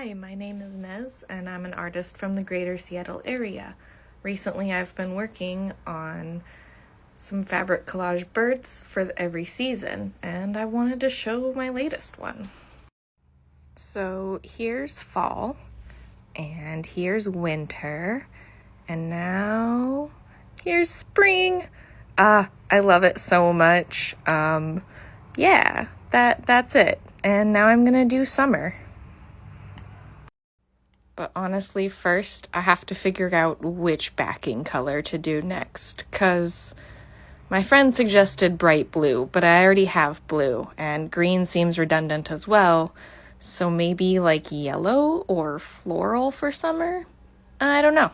Hi, my name is Nez, and I'm an artist from the greater Seattle area. Recently, I've been working on some fabric collage birds for every season, and I wanted to show my latest one. So here's fall, and here's winter, and now here's spring. I love it so much. Yeah, that's it. And now I'm gonna do summer. But honestly, first, I have to figure out which backing color to do next, because my friend suggested bright blue, but I already have blue, and green seems redundant as well, so maybe like yellow or floral for summer? I don't know.